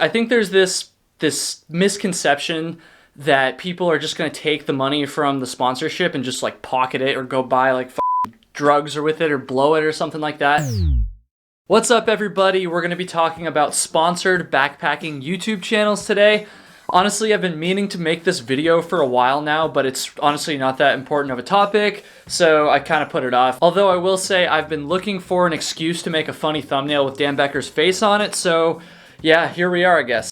I think there's this misconception that people are just going to take the money from the sponsorship and just like pocket it or go buy like drugs or with it or blow it or something like that. What's up, everybody? We're going to be talking about sponsored backpacking YouTube channels today. Honestly, I've been meaning to make this video for a while now, but it's honestly not that important of a topic, so I kind of put it off. Although I will say I've been looking for an excuse to make a funny thumbnail with Dan Becker's face on it, so yeah, here we are, I guess.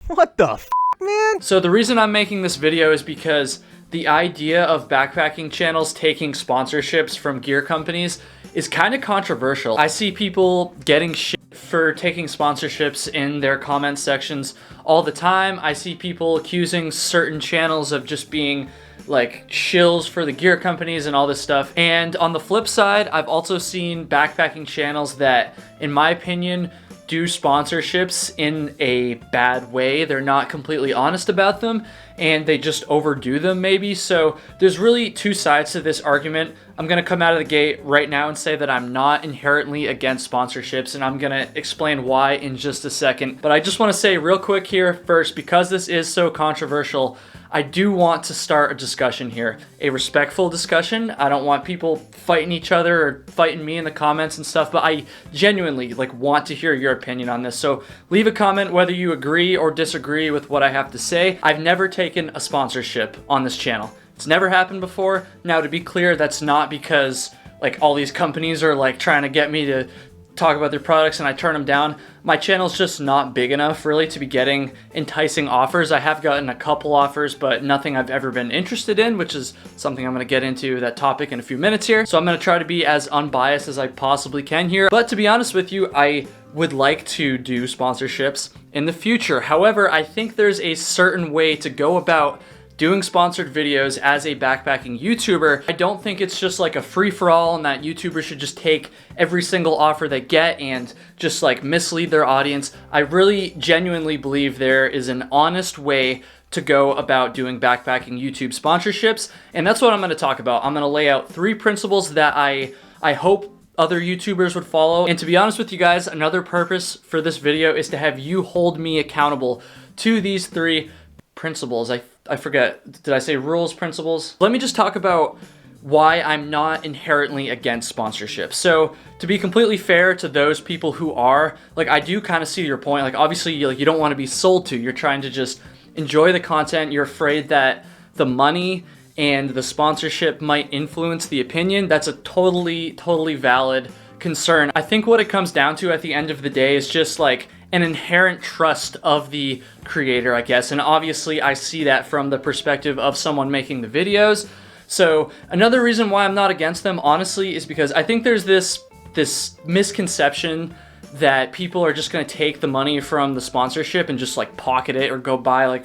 What the f, man? So the reason I'm making this video is because the idea of backpacking channels taking sponsorships from gear companies is kind of controversial. I see people getting shit for taking sponsorships in their comment sections all the time. I see people accusing certain channels of just being like shills for the gear companies and all this stuff. And on the flip side, I've also seen backpacking channels that, in my opinion, do sponsorships in a bad way. They're not completely honest about them and they just overdo them maybe. So there's really two sides to this argument. I'm gonna come out of the gate right now and say that I'm not inherently against sponsorships, and I'm gonna explain why in just a second. But I just wanna say real quick here first, because this is so controversial, I do want to start a discussion here, a respectful discussion. I don't want people fighting each other or fighting me in the comments and stuff, but I genuinely want to hear your opinion on this. So leave a comment whether you agree or disagree with what I have to say. I've never taken a sponsorship on this channel. It's never happened before. Now, to be clear, that's not because all these companies are trying to get me to talk about their products and I turn them down. My channel's just not big enough really to be getting enticing offers. I have gotten a couple offers, but nothing I've ever been interested in, which is something I'm going to get into that topic in a few minutes here. So I'm going to try to be as unbiased as I possibly can here. But to be honest with you, I would like to do sponsorships in the future. However, I think there's a certain way to go about doing sponsored videos as a backpacking YouTuber. I don't think it's just like a free-for-all and that YouTubers should just take every single offer they get and just mislead their audience. I really genuinely believe there is an honest way to go about doing backpacking YouTube sponsorships, and that's what I'm going to talk about. I'm going to lay out 3 principles that I hope other YouTubers would follow. And to be honest with you guys, another purpose for this video is to have you hold me accountable to these 3 principles. I forget, did I say rules, principles? Let me just talk about why I'm not inherently against sponsorships. So to be completely fair to those people who are, I do kind of see your point. Obviously you don't want to be sold to. You're trying to just enjoy the content. You're afraid that the money and the sponsorship might influence the opinion. That's a totally valid concern. I think what it comes down to at the end of the day is just an inherent trust of the creator, I guess. And obviously I see that from the perspective of someone making the videos. So another reason why I'm not against them, honestly, is because I think there's this misconception that people are just gonna take the money from the sponsorship and just pocket it or go buy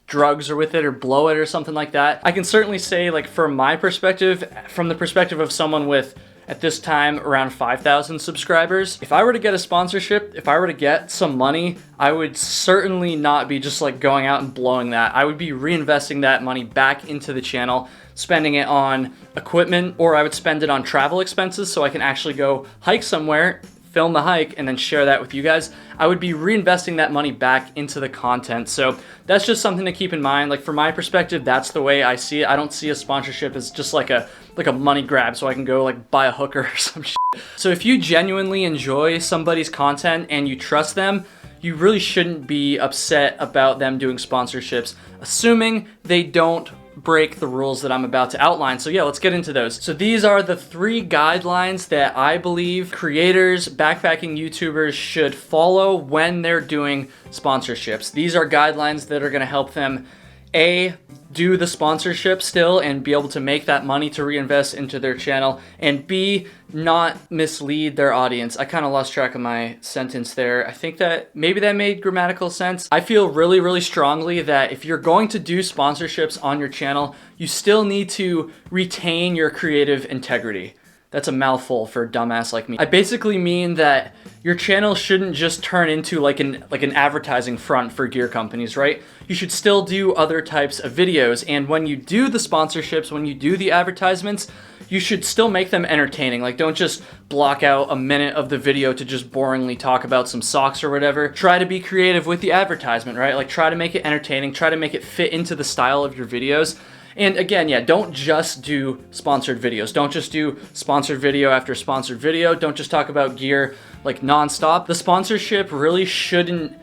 drugs or with it or blow it or something like that. I can certainly say from my perspective, from the perspective of someone with, at this time, around 5,000 subscribers. If I were to get a sponsorship, if I were to get some money, I would certainly not be just going out and blowing that. I would be reinvesting that money back into the channel, spending it on equipment, or I would spend it on travel expenses so I can actually go hike somewhere, film the hike, and then share that with you guys. I would be reinvesting that money back into the content. So that's just something to keep in mind. From my perspective, that's the way I see it. I don't see a sponsorship as just like a money grab so I can go buy a hooker or some shit. So if you genuinely enjoy somebody's content and you trust them, you really shouldn't be upset about them doing sponsorships, assuming they don't break the rules that I'm about to outline. So yeah, let's get into those. So these are the 3 guidelines that I believe creators, backpacking YouTubers should follow when they're doing sponsorships. These are guidelines that are going to help them A, do the sponsorship still and be able to make that money to reinvest into their channel, and B, not mislead their audience. I kind of lost track of my sentence there. I think that maybe that made grammatical sense. I feel really strongly that if you're going to do sponsorships on your channel, you still need to retain your creative integrity. That's a mouthful for a dumbass like me. I basically mean that your channel shouldn't just turn into an advertising front for gear companies, right? You should still do other types of videos, and when you do the sponsorships, when you do the advertisements, you should still make them entertaining. Like, don't just block out a minute of the video to just boringly talk about some socks or whatever. Try to be creative with the advertisement, right? Like, try to make it entertaining, try to make it fit into the style of your videos. And again, yeah, don't just do sponsored videos. Don't just do sponsored video after sponsored video. Don't just talk about gear like nonstop. The sponsorship really shouldn't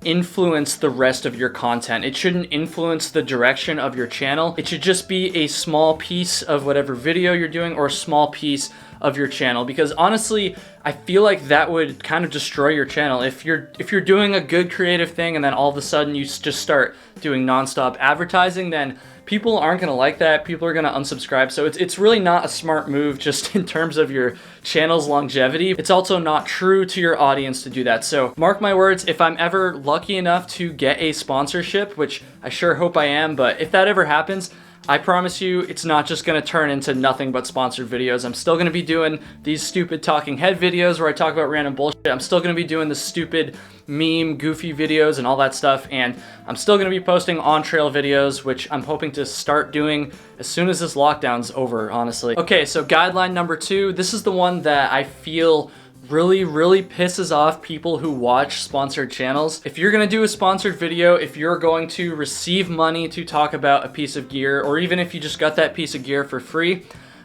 influence the rest of your content. It shouldn't influence the direction of your channel. It should just be a small piece of whatever video you're doing, or a small piece of your channel, because honestly, I feel like that would kind of destroy your channel. If you're doing a good creative thing and then all of a sudden you just start doing nonstop advertising, then people aren't gonna like that. People are gonna unsubscribe. So it's really not a smart move just in terms of your channel's longevity. It's also not true to your audience to do that. So mark my words, if I'm ever lucky enough to get a sponsorship, which I sure hope I am, but if that ever happens, I promise you, it's not just gonna turn into nothing but sponsored videos. I'm still gonna be doing these stupid talking head videos where I talk about random bullshit. I'm still gonna be doing the stupid meme, goofy videos and all that stuff. And I'm still gonna be posting on-trail videos, which I'm hoping to start doing as soon as this lockdown's over, honestly. Okay, so guideline number 2. This is the one that I feel really pisses off people who watch sponsored channels. If you're gonna do a sponsored video, if you're going to receive money to talk about a piece of gear, or even if you just got that piece of gear for free,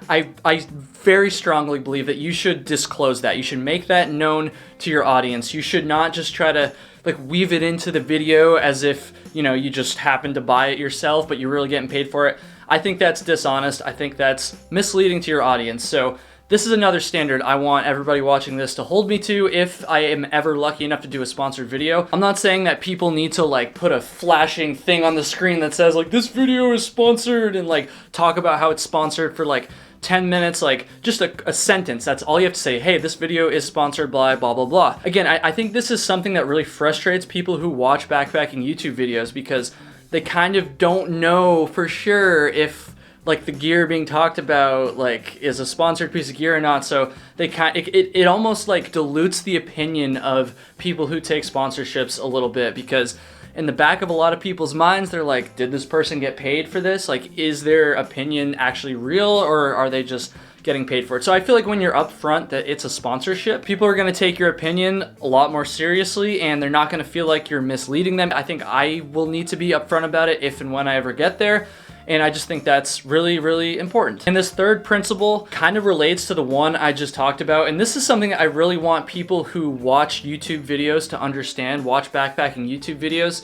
I very strongly believe that you should disclose that. You should make that known to your audience. You should not just try to like weave it into the video as if, you know, you just happen to buy it yourself, but you're really getting paid for it. I think that's dishonest. I think that's misleading to your audience. So this is another standard I want everybody watching this to hold me to if I am ever lucky enough to do a sponsored video. I'm not saying that people need to like put a flashing thing on the screen that says like this video is sponsored and like talk about how it's sponsored for like 10 minutes, like just a sentence. That's all you have to say. Hey, this video is sponsored by blah, blah, blah. Again, I think this is something that really frustrates people who watch backpacking YouTube videos because they kind of don't know for sure if like the gear being talked about like is a sponsored piece of gear or not. So they it almost like dilutes the opinion of people who take sponsorships a little bit, because in the back of a lot of people's minds, they're like, did this person get paid for this? Like, is their opinion actually real, or are they just getting paid for it? So I feel like when you're upfront that it's a sponsorship, people are gonna take your opinion a lot more seriously, and they're not gonna feel like you're misleading them. I think I will need to be upfront about it if and when I ever get there. And I just think that's really important. And this third principle kind of relates to the one I just talked about. And this is something that I really want people who watch YouTube videos to understand, watch backpacking YouTube videos.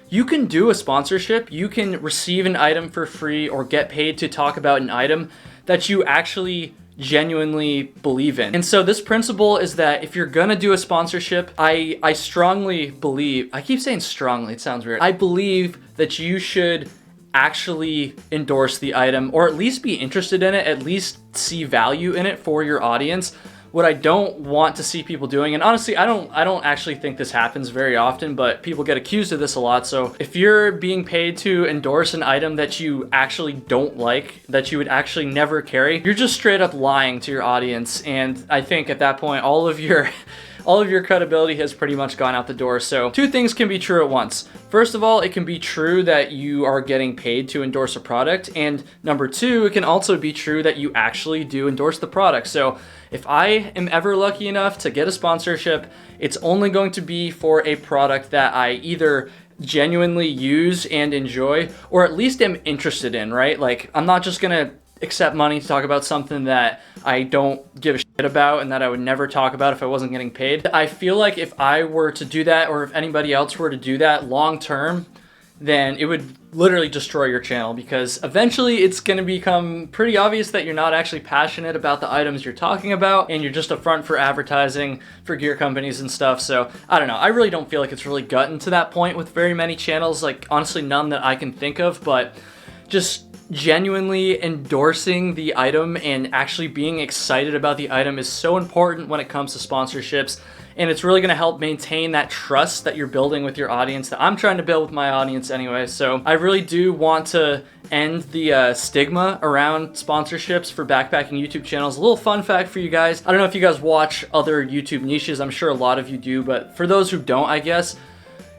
You can do a sponsorship, you can receive an item for free or get paid to talk about an item that you actually genuinely believe in. And so this principle is that if you're gonna do a sponsorship, I strongly believe, I keep saying strongly, it sounds weird. I believe that you should actually endorse the item, or at least be interested in it, at least see value in it for your audience. What I don't want to see people doing, and honestly, I don't actually think this happens very often, but people get accused of this a lot. So if you're being paid to endorse an item that you actually don't like, that you would actually never carry, you're just straight up lying to your audience. And I think at that point, all of your credibility has pretty much gone out the door. So 2 things can be true at once. First of all, it can be true that you are getting paid to endorse a product. And number 2, it can also be true that you actually do endorse the product. So if I am ever lucky enough to get a sponsorship, it's only going to be for a product that I either genuinely use and enjoy, or at least am interested in, right? Like, I'm not just gonna accept money to talk about something that I don't give a shit about and that I would never talk about if I wasn't getting paid. I feel like if I were to do that, or if anybody else were to do that long term, then it would literally destroy your channel, because eventually it's going to become pretty obvious that you're not actually passionate about the items you're talking about, and you're just a front for advertising for gear companies and stuff. So I don't know, I really don't feel like it's really gotten to that point with very many channels, like honestly none that I can think of, but just genuinely endorsing the item and actually being excited about the item is so important when it comes to sponsorships. And it's really going to help maintain that trust that you're building with your audience, that I'm trying to build with my audience anyway. So I really do want to end the stigma around sponsorships for backpacking YouTube channels. A little fun fact for you guys. I don't know if you guys watch other YouTube niches. I'm sure a lot of you do, but for those who don't, I guess,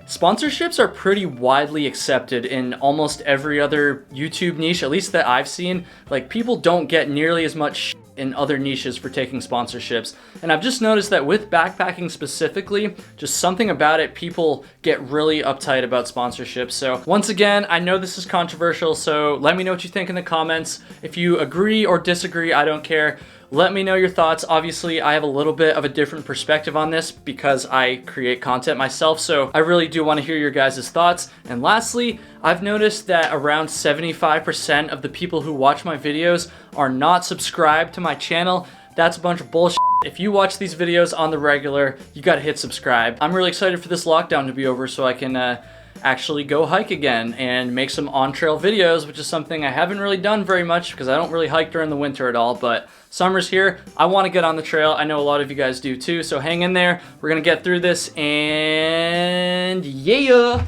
Sponsorships are pretty widely accepted in almost every other YouTube niche, at least that I've seen. Like, people don't get nearly as much in other niches for taking sponsorships. And I've just noticed that with backpacking specifically, just something about it, people get really uptight about sponsorships. So once again, I know this is controversial, so let me know what you think in the comments. If you agree or disagree, I don't care. Let me know your thoughts. Obviously, I have a little bit of a different perspective on this because I create content myself, so I really do want to hear your guys' thoughts. And lastly, I've noticed that around 75% of the people who watch my videos are not subscribed to my channel. That's a bunch of bullshit. If you watch these videos on the regular, you gotta hit subscribe. I'm really excited for this lockdown to be over so I can actually go hike again and make some on-trail videos, which is something I haven't really done very much because I don't really hike during the winter at all, but summer's here. I want to get on the trail. I know a lot of you guys do too, so hang in there. We're gonna get through this, and yeah!